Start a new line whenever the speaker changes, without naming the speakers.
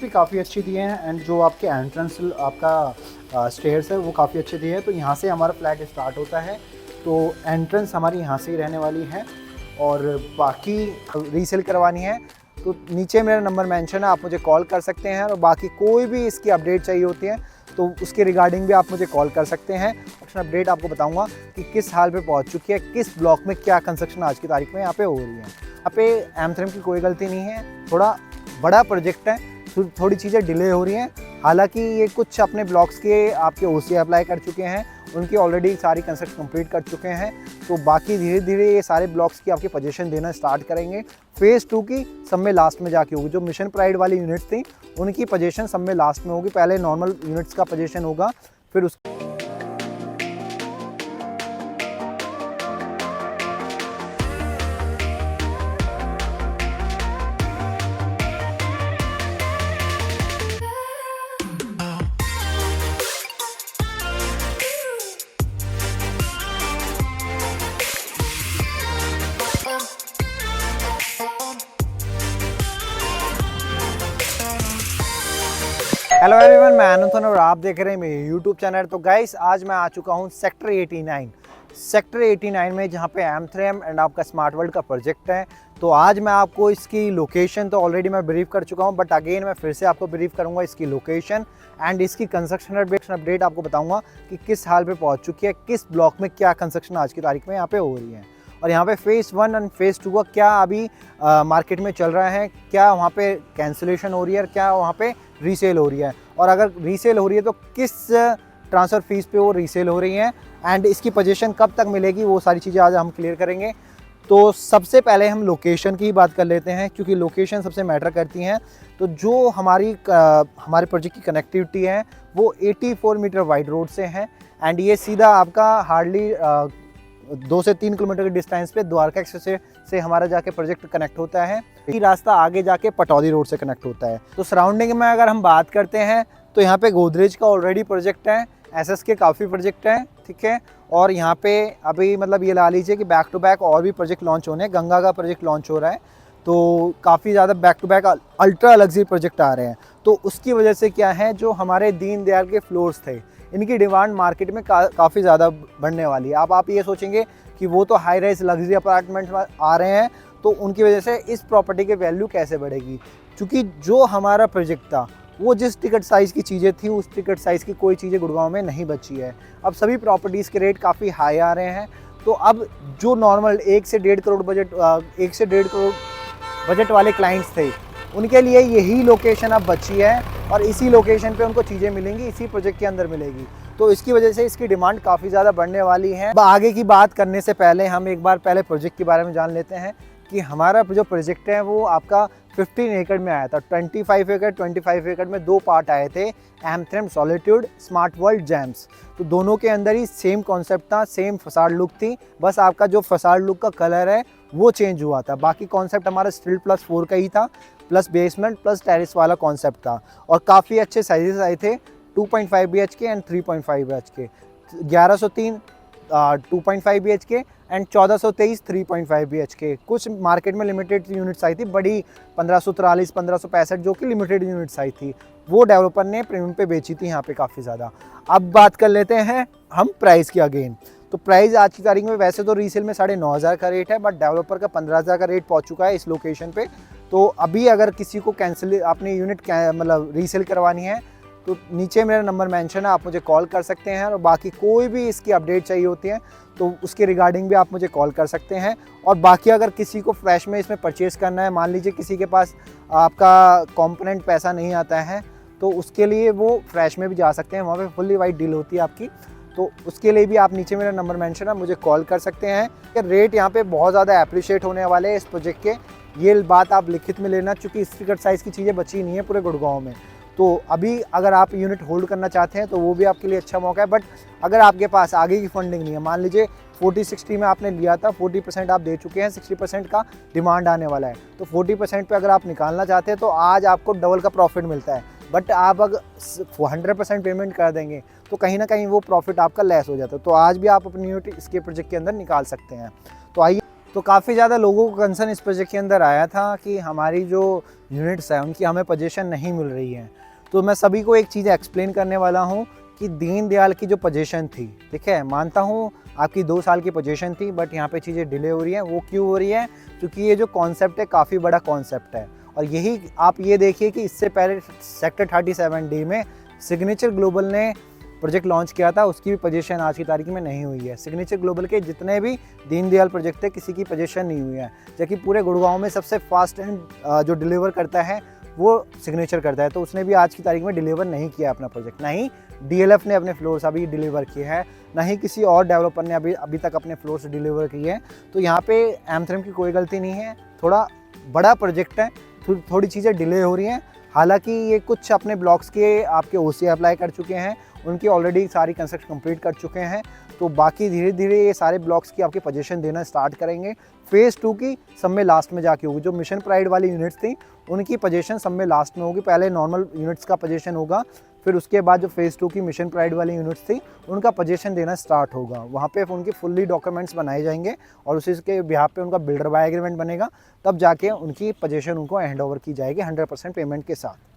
भी काफ़ी अच्छी दिए हैं एंड जो आपके एंट्रेंस आपका स्टेयर्स है वो काफ़ी अच्छे दिए हैं। तो यहाँ से हमारा फ्लैट स्टार्ट होता है, तो एंट्रेंस हमारी यहाँ से ही रहने वाली है और बाकी रीसेल करवानी है तो नीचे मेरा नंबर मेंशन है, आप मुझे कॉल कर सकते हैं। और बाकी कोई भी इसकी अपडेट चाहिए होती है तो उसके रिगार्डिंग भी आप मुझे कॉल कर सकते हैं। कंस्ट्रक्शन अपडेट आपको बताऊंगा कि किस हाल पे पहुंच चुकी है, किस ब्लॉक में क्या कंस्ट्रक्शन आज की तारीख में यहाँ पे हो रही है। यहाँ पे एम3 की कोई गलती नहीं है, थोड़ा बड़ा प्रोजेक्ट है, थोड़ी चीज़ें डिले हो रही हैं। हालांकि ये कुछ अपने ब्लॉक्स के आपके OC अप्लाई कर चुके हैं, उनकी ऑलरेडी सारी कंस्ट्रक्शन कंप्लीट कर चुके हैं। तो बाकी धीरे धीरे ये सारे ब्लॉक्स की आपकी पोजीशन देना स्टार्ट करेंगे। फेज़ 2 की सब में लास्ट में जाके होगी। जो मिशन प्राइड वाली यूनिट्स थी उनकी पोजीशन सब में लास्ट में होगी। पहले नॉर्मल यूनिट्स का पोजीशन होगा, फिर उस हेलो एवरीवन, मैं अनंतन और आप देख रहे हैं मेरे यूट्यूब चैनल। तो गाइस आज मैं आ चुका हूं सेक्टर 89 में, जहां पे M3M एंड आपका स्मार्ट वर्ल्ड का प्रोजेक्ट है। तो आज मैं आपको इसकी लोकेशन तो ऑलरेडी मैं ब्रीफ कर चुका हूं, बट अगेन मैं फिर से आपको ब्रीफ करूंगा इसकी लोकेशन एंड इसकी कंस्ट्रक्शन अपडेट आपको बताऊंगा कि किस हाल पे पहुंच चुकी है, किस ब्लॉक में क्या कंस्ट्रक्शन आज की तारीख में यहाँ पे हो रही है और यहाँ पे फेज़ 1 एंड फेज़ 2 का क्या अभी मार्केट में चल रहा है, क्या वहाँ पे कैंसिलेशन हो रही है और क्या वहाँ पे रीसेल हो रही है, और अगर रीसेल हो रही है तो किस ट्रांसफ़र फीस पे वो रीसेल हो रही है एंड इसकी पोजीशन कब तक मिलेगी, वो सारी चीज़ें आज हम क्लियर करेंगे। तो सबसे पहले हम लोकेशन की बात कर लेते हैं, क्योंकि लोकेशन सबसे मैटर करती हैं। तो जो हमारे प्रोजेक्ट की कनेक्टिविटी है वो 84 मीटर वाइड रोड से है एंड ये सीधा आपका हार्डली 2 से 3 किलोमीटर के डिस्टेंस पे द्वारका एक्सप्रेस से हमारा जाके प्रोजेक्ट कनेक्ट होता है। ये रास्ता आगे जाके पटौदी रोड से कनेक्ट होता है। तो सराउंडिंग में अगर हम बात करते हैं तो यहाँ पे गोदरेज का ऑलरेडी प्रोजेक्ट है, SS के काफ़ी प्रोजेक्ट हैं, ठीक है। और यहाँ पे अभी मतलब ये ला लीजिए कि बैक टू बैक और भी प्रोजेक्ट लॉन्च होने हैं। गंगा का प्रोजेक्ट लॉन्च हो रहा है, तो काफ़ी ज़्यादा back to back ultra luxury project आ रहे हैं। तो उसकी वजह से क्या है, जो हमारे दीनदयाल के फ्लोर्स थे इनकी डिमांड मार्केट में काफ़ी ज़्यादा बढ़ने वाली है। अब आप ये सोचेंगे कि वो तो हाई राइज लग्जरी अपार्टमेंट आ रहे हैं, तो उनकी वजह से इस प्रॉपर्टी की वैल्यू कैसे बढ़ेगी, क्योंकि जो हमारा प्रोजेक्ट था वो जिस टिकट साइज़ की चीज़ें थी उस टिकट साइज़ की कोई चीज़ें गुड़गांव में नहीं बची है। अब सभी प्रॉपर्टीज़ के रेट काफ़ी हाई आ रहे हैं। तो अब जो नॉर्मल 1 से 1.5 करोड़ बजट वाले क्लाइंट्स थे उनके लिए यही लोकेशन अब बची है और इसी लोकेशन पे उनको चीज़ें मिलेंगी, इसी प्रोजेक्ट के अंदर मिलेगी। तो इसकी वजह से इसकी डिमांड काफ़ी ज़्यादा बढ़ने वाली है। आगे की बात करने से पहले हम एक बार पहले प्रोजेक्ट के बारे में जान लेते हैं कि हमारा जो प्रोजेक्ट है वो आपका 15 एकड़ में आया था। 25 एकड़ में 2 पार्ट आए थे, M3M solitude, smart world James. तो दोनों के अंदर ही सेम कॉन्सेप्ट था, सेम फसाड लुक थी, बस आपका जो फसाड लुक का कलर है वो चेंज हुआ था। बाकी कॉन्सेप्ट हमारा स्टिल +4 का ही था, प्लस बेसमेंट प्लस टेरेस वाला कॉन्सेप्ट था और काफ़ी अच्छे साइजेस आए थे, 2.5 BHK and 3.5 BHK, 1103 2.5 BHK and 1423 3.5 BHK। कुछ मार्केट में लिमिटेड यूनिट्स आई थी, बड़ी 1543 1565 जो कि लिमिटेड यूनिट्स आई थी, वो डेवलपर ने प्रीमियम पे बेची थी यहाँ पे काफ़ी ज़्यादा। अब बात कर लेते हैं हम प्राइस की अगेन। तो प्राइस आज की तारीख में वैसे तो रीसेल में 9,500 का रेट है, बट डेवलपर का 15,000 का रेट पहुँच चुका है इस लोकेशन पे। तो अभी अगर किसी को कैंसिल अपनी यूनिट मतलब रीसेल करवानी है तो नीचे मेरा नंबर मेंशन है, आप मुझे कॉल कर सकते हैं। और बाकी कोई भी इसकी अपडेट चाहिए होती है तो उसके रिगार्डिंग भी आप मुझे कॉल कर सकते हैं। और बाकी अगर किसी को फ्लैश में इसमें परचेज़ करना है, मान लीजिए किसी के पास आपका कंपोनेंट पैसा नहीं आता है, तो उसके लिए वो फ्लैश में भी जा सकते हैं, वहाँ पे फुल्ली वाइट डील होती है आपकी। तो उसके लिए भी आप नीचे मेरा नंबर मेंशन है, मुझे कॉल कर सकते हैं। कि रेट यहाँ पे बहुत ज़्यादा अप्रिशिएट होने वाले हैं इस प्रोजेक्ट के, ये बात आप लिखित में लेना, चूँकि इस टिकट साइज़ की चीज़ें बची नहीं है पूरे गुड़गांव में। तो अभी अगर आप यूनिट होल्ड करना चाहते हैं तो वो भी आपके लिए अच्छा मौका है। बट अगर आपके पास आगे की फंडिंग नहीं है, मान लीजिए 40-60 में आपने लिया था, 40% आप दे चुके हैं, 60% का डिमांड आने वाला है, तो 40% पे अगर आप निकालना चाहते हैं तो आज आपको डबल का प्रॉफिट मिलता है। बट आप अगर 100% पेमेंट कर देंगे तो कहीं ना कहीं वो प्रॉफिट आपका लेस हो जाता है। तो आज भी आप अपनी यूनिट इसके प्रोजेक्ट के अंदर निकाल सकते हैं। तो आइए तो काफ़ी ज़्यादा लोगों को कंसर्न इस प्रोजेक्ट के अंदर आया था कि हमारी जो यूनिट्स है उनकी हमें पोजीशन नहीं मिल रही है। तो मैं सभी को एक चीज़ एक्सप्लेन करने वाला हूँ कि दीनदयाल की जो पोजीशन थी, ठीक है, मानता हूँ आपकी 2 साल की पोजीशन थी, बट यहाँ पे चीज़ें डिले हो रही हैं। वो क्यों हो रही है? क्योंकि ये जो कॉन्सेप्ट है काफ़ी बड़ा कॉन्सेप्ट है, और यही आप ये देखिए कि इससे पहले सेक्टर 37D में सिग्नेचर ग्लोबल ने प्रोजेक्ट लॉन्च किया था, उसकी भी पोजीशन आज की तारीख में नहीं हुई है। सिग्नेचर ग्लोबल के जितने भी दीनदयाल प्रोजेक्ट थे किसी की पोजीशन नहीं हुई है, जबकि पूरे गुड़गांव में सबसे फास्ट एंड जो डिलीवर करता है वो सिग्नेचर करता है, तो उसने भी आज की तारीख में डिलीवर नहीं किया अपना प्रोजेक्ट। ना ही DLF ने अपने फ्लोर्स अभी डिलीवर किए हैं, ना ही किसी और डेवलपर ने अभी तक अपने फ्लोर्स डिलीवर किए हैं। तो यहाँ पे एमथ्रेम की कोई गलती नहीं है, थोड़ा बड़ा प्रोजेक्ट है, थोड़ी चीज़ें डिले हो रही हैं। हालांकि ये कुछ अपने ब्लॉक्स के आपके OC अप्लाई कर चुके हैं, उनकी ऑलरेडी सारी कंस्ट्रक्शन कंप्लीट कर चुके हैं, तो बाकी धीरे धीरे ये सारे ब्लॉक्स की आपकी पोजीशन देना स्टार्ट करेंगे। फेज़ 2 की सब में लास्ट में जाके होगी। जो मिशन प्राइड वाली यूनिट्स थी उनकी पोजीशन सब में लास्ट में होगी। पहले नॉर्मल यूनिट्स का पोजीशन होगा, फिर उसके बाद जो फेज़ 2 की मिशन प्राइड वाली यूनिट्स थी उनका पोजीशन देना स्टार्ट होगा। वहाँ पे उनके फुल्ली डॉक्यूमेंट्स बनाए जाएंगे और उसी के बिहाफ पे उनका बिल्डर बाय एग्रीमेंट बनेगा, तब जाके उनकी पोजीशन उनको हैंड ओवर की जाएगी 100% पेमेंट के साथ।